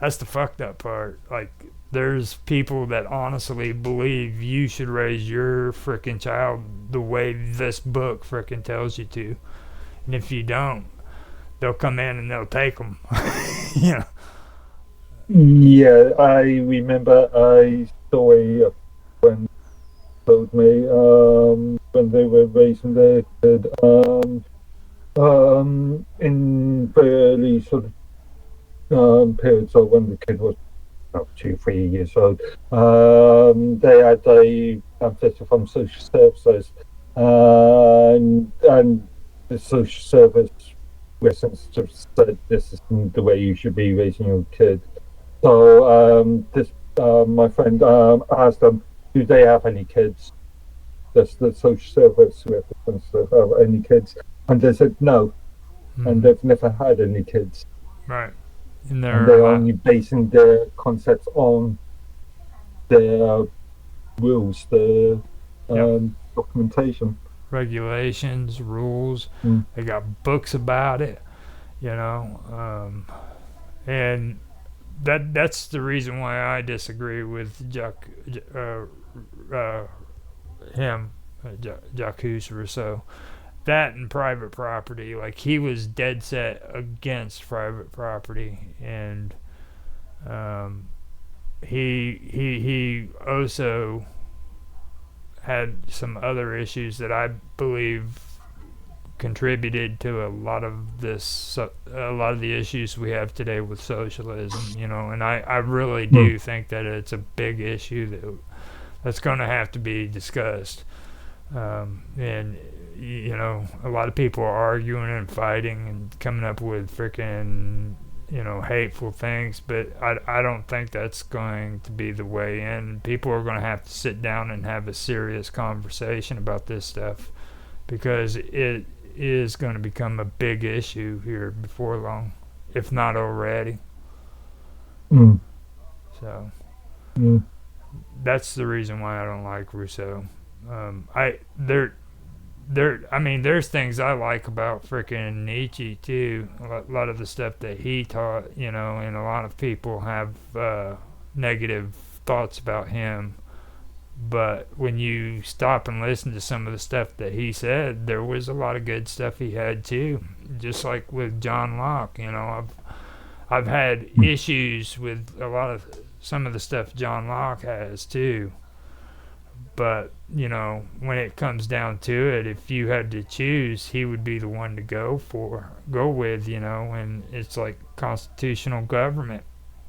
That's the fucked up part. Like, there's people that honestly believe you should raise your freaking child the way this book freaking tells you to. And if you don't, they'll come in and they'll take them. you know? Yeah, I remember I saw a friend told me when they were raising their kid in the early sort of period, so when the kid was about 2, 3 years old, they had a pamphlet from social services, and the social service representative said this isn't the way you should be raising your kid. So this my friend asked them, do they have any kids? Does the social service representative have any kids? And they said no, and Mm-hmm. they've never had any kids, Right. And and they're they're only basing their concepts on their rules, the yep, documentation. regulations, rules. Mm. They got books about it, and that's the reason why I disagree with uh, uh, him, Jacques Rousseau. That and private property, like he was dead set against private property, and um, he also had some other issues that I believe contributed to a lot of the issues we have today with socialism, and I really Mm. do think that it's a big issue that's going to have to be discussed. And a lot of people are arguing and fighting and coming up with freaking hateful things, but I don't think that's going to be the way in. People are going to have to sit down and have a serious conversation about this stuff because it is going to become a big issue here before long, if not already. Mm. So Mm. that's the reason why I don't like Rousseau. I there I mean there's things I like about freaking Nietzsche too. A lot of the stuff that he taught, and a lot of people have negative thoughts about him. But when you stop and listen to some of the stuff that he said, there was a lot of good stuff he had too. Just like with John Locke, I've had Mm. issues with a lot of some of the stuff John Locke has too. But when it comes down to it, if you had to choose, he would be the one to go with. And it's like constitutional government.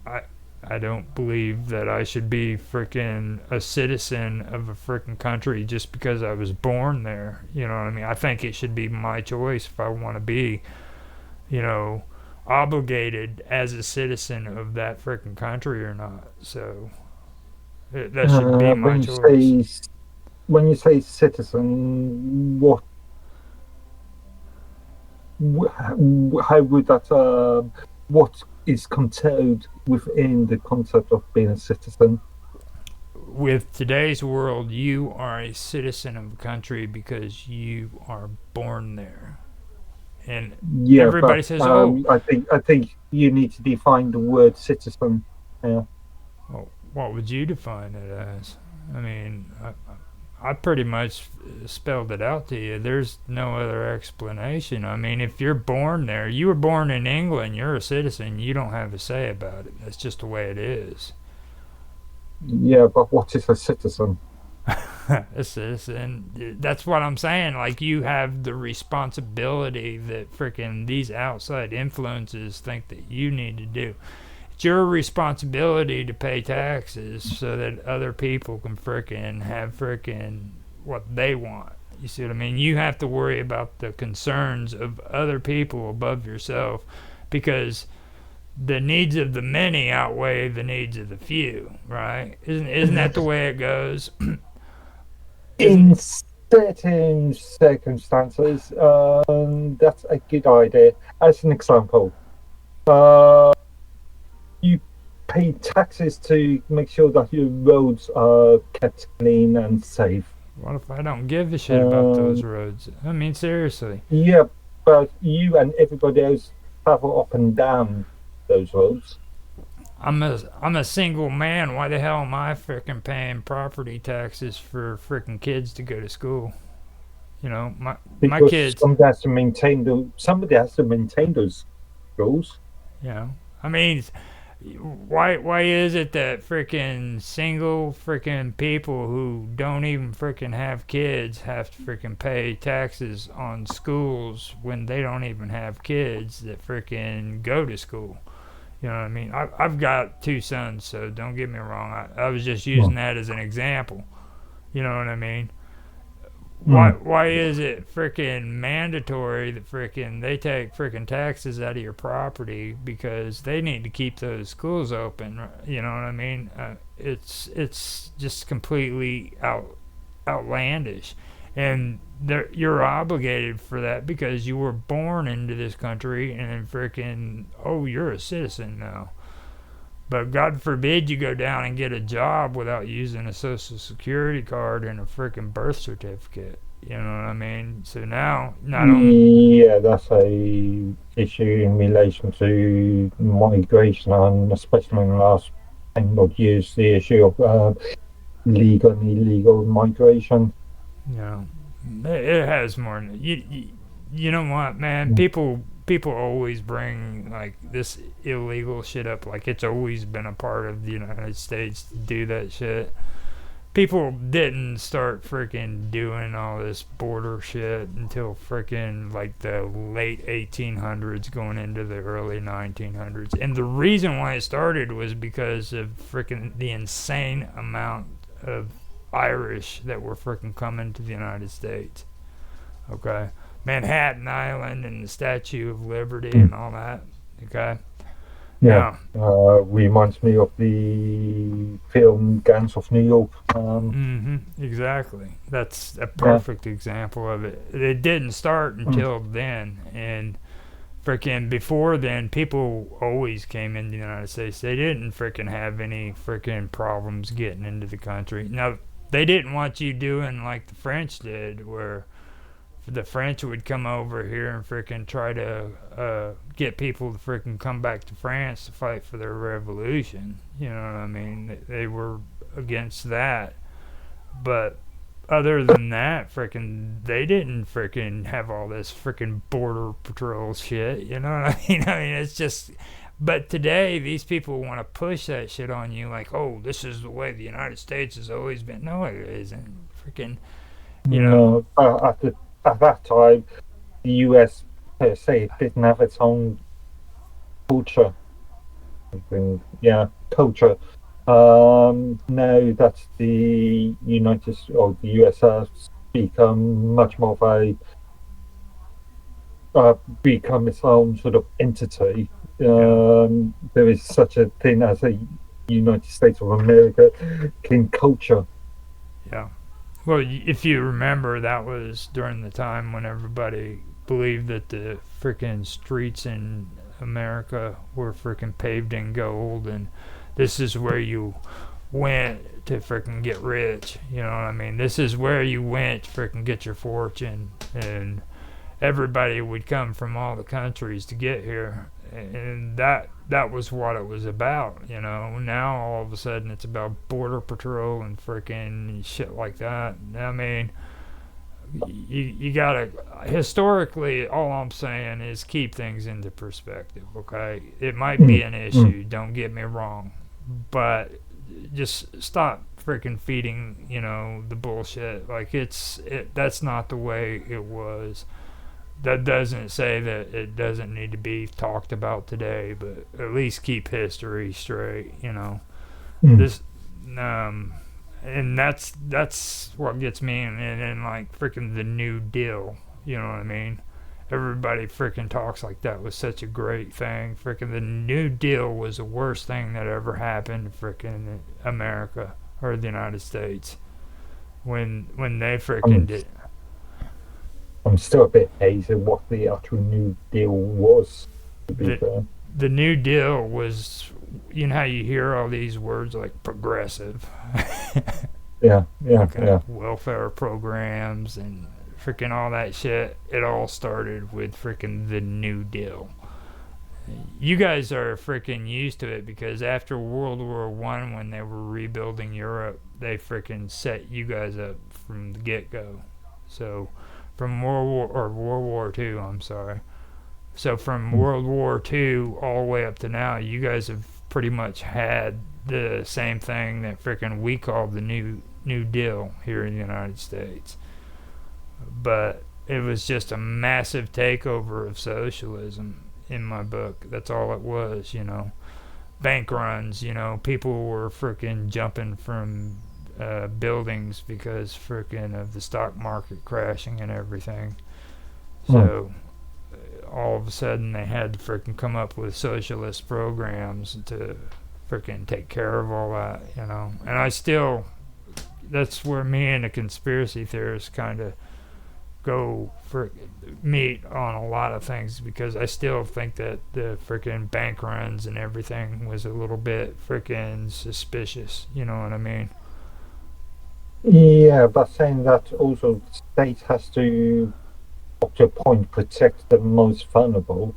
I I don't believe that I should be freaking a citizen of a freaking country just because I was born there. You know what I mean? I think it should be my choice if I want to be, you know, obligated as a citizen of that freaking country or not. So that should be Uh, my when you choice. say when you say citizen, how would that what is contained within the concept of being a citizen? With today's world, you are a citizen of a country because you are born there. And Yeah, everybody but says, "Oh, I think you need to define the word citizen. Yeah. well, what would you define it as?" I mean, I pretty much spelled it out to you. There's no other explanation. I mean, if you're born there, you were born in England, you're a citizen, you don't have a say about it. That's just the way it is. Yeah, but what is a citizen? A citizen, that's what I'm saying. Like, you have the responsibility that freaking these outside influences think that you need to do. It's your responsibility to pay taxes so that other people can frickin' have frickin' what they want. You see what I mean? You have to worry about the concerns of other people above yourself, because the needs of the many outweigh the needs of the few, right? Isn't that the way it goes? In Isn't certain circumstances, that's a good idea. As an example, uh, you pay taxes to make sure that your roads are kept clean and safe. What if I don't give a shit about those Um, roads? I mean, seriously. yeah, but you and everybody else travel up and down those roads. I'm a single man. Why the hell am I frickin' paying property taxes for frickin' kids to go to school? You know, my Because kids. somebody has to maintain those rules. You know, I mean, why is it that frickin' single frickin' people who don't even frickin' have kids have to frickin' pay taxes on schools when they don't even have kids that frickin' go to school? You know what I mean? I've got two sons, so don't get me wrong. I was just using Mm. that as an example. You know what I mean? Why Mm. why is it freaking mandatory that freaking they take freaking taxes out of your property because they need to keep those schools open? You know what I mean? It's just completely outlandish, and you're obligated for that because you were born into this country, and then freaking, oh, you're a citizen now. But God forbid you go down and get a job without using a social security card and a freaking birth certificate. You know what I mean? So now, not only, Yeah, that's a issue in relation to migration, and especially in the last 10 odd years, the issue of legal and illegal migration. you know, it has more. You know what, man? Mm. People always bring like this illegal shit up, like it's always been a part of the United States to do that shit. People didn't start freaking doing all this border shit until freaking like the late 1800s going into the early 1900s. And the reason why it started was because of freaking the insane amount of Irish that were freaking coming to the United States. Okay? Manhattan Island and the Statue of Liberty Mm. and all that. Okay? Yeah, Now, reminds me of the film Gangs of New York. exactly. That's a Yeah. perfect example of it. It didn't start Mm. until then, and freaking before then, people always came into the United States. They didn't freaking have any freaking problems getting into the country. Now, they didn't want you doing like the French did, where the French would come over here and freaking try to get people to freaking come back to France to fight for their revolution. You know what I mean? They were against that. But other than that, freaking, they didn't freaking have all this freaking border patrol shit. You know what I mean? I mean, it's just. But today, these people want to push that shit on you, like, oh, this is the way the United States has always been. No, it isn't. Freaking, you know. No, at that time, the US per se didn't have its own culture. Yeah, culture. Now that the United or the US has become much more of a become its own sort of entity. Yeah, There is such a thing as a United States of America king culture. yeah. Well, if you remember, that was during the time when everybody believed that the freaking streets in America were freaking paved in gold, and this is where you went to freaking get rich. You know what I mean? This is where you went to freaking get your fortune, and everybody would come from all the countries to get here, and that was what it was about, you know. Now all of a sudden it's about border patrol and freaking shit like that. I mean, you gotta, historically, all I'm saying is keep things into perspective, okay? It might be Mm, an mm, issue, don't get me wrong, but just stop freaking feeding, you know, the bullshit. Like that's not the way it was. That doesn't say that it doesn't need to be talked about today, but at least keep history straight, you know. mm. This um and that's what gets me, and like freaking the New Deal, you know what I mean? Everybody freaking talks like that was such a great thing. Freaking the New Deal was the worst thing that ever happened to freaking America or the United States when they freaking I'm did. I'm still a bit hazy what the actual New Deal was, to be the fair. the New Deal was, you know how you hear all these words like progressive, Yeah, yeah, okay, yeah. welfare programs and freaking all that shit. It all started with freaking the New Deal. You guys are freaking used to it because after World War I, when they were rebuilding Europe, they freaking set you guys up from the get go. So from World War II, I'm sorry. So from Mm, World War II all the way up to now, you guys have pretty much had the same thing that freaking we call the New Deal here in the United States. But it was just a massive takeover of socialism in my book. That's all it was, you know. Bank runs, you know, people were freaking jumping from buildings because freaking of the stock market crashing and everything. mm. So all of a sudden they had to freaking come up with socialist programs to freaking take care of all that, you know. And I still, that's where me and the conspiracy theorists kind of go for meet on a lot of things because I still think that the freaking bank runs and everything was a little bit freaking suspicious. You know what I mean? Yeah, but saying that also the state has to, up to a point, protect the most vulnerable.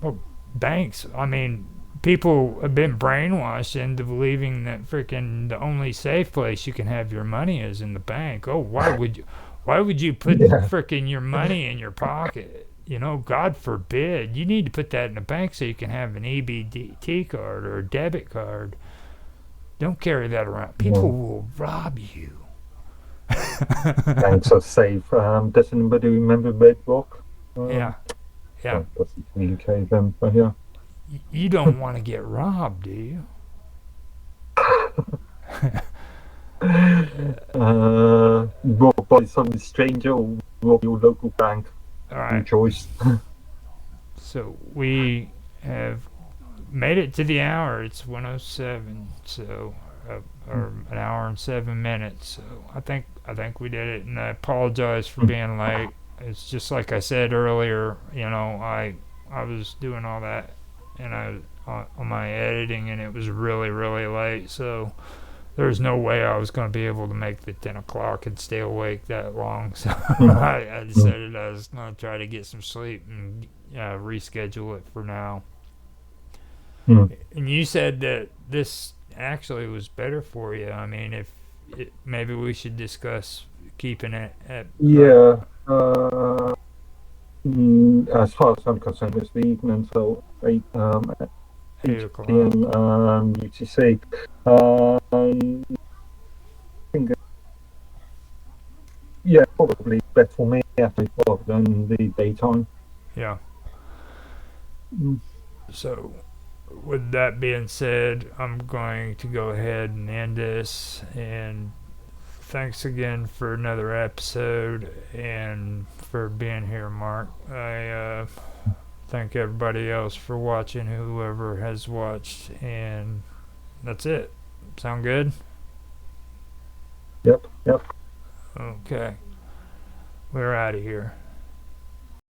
Well, banks. I mean, people have been brainwashed into believing that freaking the only safe place you can have your money is in the bank. Oh, why would you? Why would you put Yeah, freaking your money in your pocket? You know, God forbid. You need to put that in a bank so you can have an EBT card or a debit card. Don't carry that around. People no, will rob you. banks are safe. Does anybody remember Bedrock? Yeah, yeah. Well, that's in the UK then, but yeah. You don't want to get robbed, do you? Robbed by some stranger or rob your local bank, All your right. choice. So we have made it to the hour. It's 107. So, or an hour and 7 minutes. So I think we did it, and I apologize for being late. It's just like I said earlier. You know, I was doing all that, and I on my editing, and it was really really late. So there's no way I was going to be able to make the 10 o'clock and stay awake that long. So I decided I was going to try to get some sleep and reschedule it for now. And you said that this actually was better for you. I mean, if maybe we should discuss keeping it at Yeah. As far as I'm concerned, it's the evening, so 8 8 o'clock. p.m. UTC. I think, yeah, probably better for me after rather than the daytime. Yeah. Mm, So, with that being said, I'm going to go ahead and end this. And thanks again for another episode and for being here, Mark. I thank everybody else for watching, whoever has watched. And that's it. Sound good? Yep, yep. Okay. We're out of here.